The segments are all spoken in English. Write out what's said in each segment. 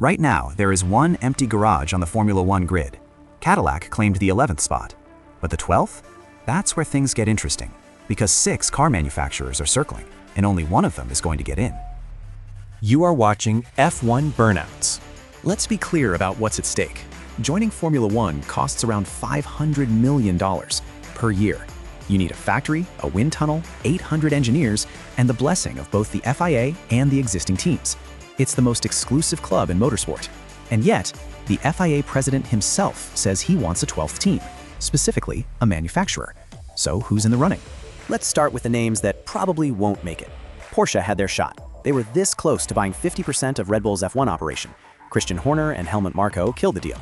Right now, there is one empty garage on the Formula One grid. Cadillac claimed the 11th spot. But the 12th? That's where things get interesting, because 6 car manufacturers are circling, and only one of them is going to get in. You are watching F1 Burnouts. Let's be clear about what's at stake. Joining Formula One costs around $500 million per year. You need a factory, a wind tunnel, 800 engineers, and the blessing of both the FIA and the existing teams. It's the most exclusive club in motorsport. And yet, the FIA president himself says he wants a 12th team, specifically a manufacturer. So who's in the running? Let's start with the names that probably won't make it. Porsche had their shot. They were this close to buying 50% of Red Bull's F1 operation. Christian Horner and Helmut Marko killed the deal.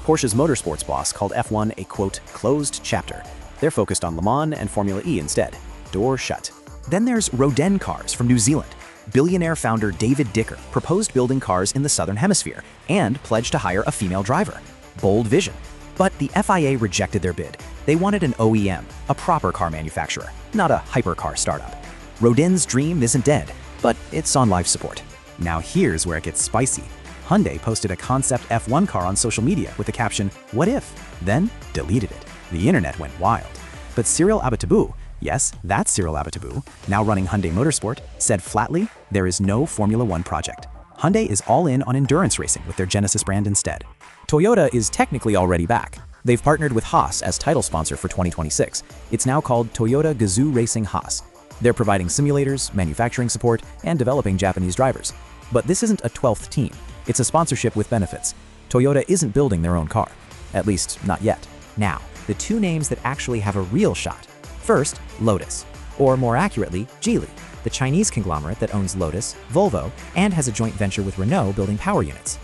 Porsche's motorsports boss called F1 a, quote, closed chapter. They're focused on Le Mans and Formula E instead. Door shut. Then there's Rodin Cars from New Zealand. Billionaire founder David Dicker proposed building cars in the Southern Hemisphere and pledged to hire a female driver. Bold vision. But the FIA rejected their bid. They wanted an OEM, a proper car manufacturer, not a hypercar startup. Rodin's dream isn't dead, but it's on life support. Now here's where it gets spicy. Hyundai posted a concept F1 car on social media with the caption, "What if?" Then deleted it. The internet went wild. But Cyril Abiteboul, yes, that's Cyril Abiteboul, now running Hyundai Motorsport, said flatly, there is no Formula One project. Hyundai is all in on endurance racing with their Genesis brand instead. Toyota is technically already back. They've partnered with Haas as title sponsor for 2026. It's now called Toyota Gazoo Racing Haas. They're providing simulators, manufacturing support, and developing Japanese drivers. But this isn't a 12th team. It's a sponsorship with benefits. Toyota isn't building their own car. At least, not yet. Now, the 2 names that actually have a real shot. First, Lotus, or more accurately, Geely, the Chinese conglomerate that owns Lotus, Volvo, and has a joint venture with Renault building power units.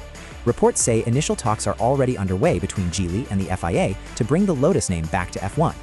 Reports say initial talks are already underway between Geely and the FIA to bring the Lotus name back to F1.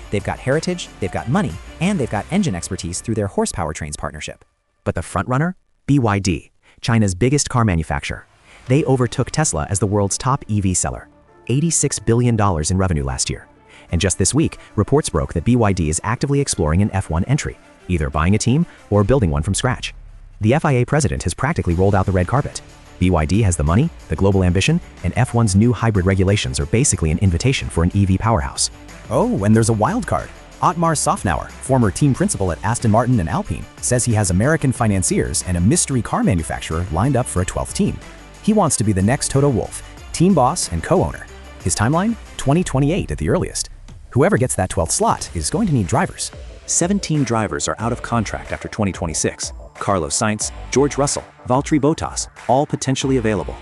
They've got heritage, they've got money, and they've got engine expertise through their horsepower trains partnership. But the frontrunner? BYD, China's biggest car manufacturer. They overtook Tesla as the world's top EV seller. $86 billion in revenue last year. And just this week, reports broke that BYD is actively exploring an F1 entry, either buying a team or building one from scratch. The FIA president has practically rolled out the red carpet. BYD has the money, the global ambition, and F1's new hybrid regulations are basically an invitation for an EV powerhouse. Oh, and there's a wild card. Otmar Safnauer, former team principal at Aston Martin and Alpine, says he has American financiers and a mystery car manufacturer lined up for a 12th team. He wants to be the next Toto Wolff, team boss and co-owner. His timeline? 2028 at the earliest. Whoever gets that 12th slot is going to need drivers. 17 drivers are out of contract after 2026. Carlos Sainz, George Russell, Valtteri Bottas, all potentially available.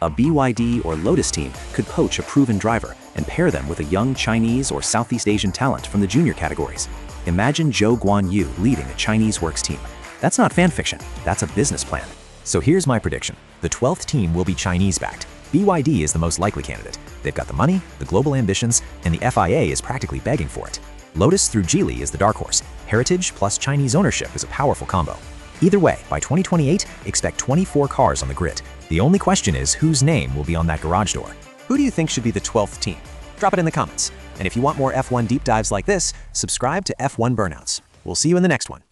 A BYD or Lotus team could poach a proven driver and pair them with a young Chinese or Southeast Asian talent from the junior categories. Imagine Zhou Guanyu leading a Chinese works team. That's not fan fiction, that's a business plan. So here's my prediction. The 12th team will be Chinese-backed. BYD is the most likely candidate. They've got the money, the global ambitions, and the FIA is practically begging for it. Lotus through Geely is the dark horse. Heritage plus Chinese ownership is a powerful combo. Either way, by 2028, expect 24 cars on the grid. The only question is whose name will be on that garage door. Who do you think should be the 12th team? Drop it in the comments. And if you want more F1 deep dives like this, subscribe to F1 Burnouts. We'll see you in the next one.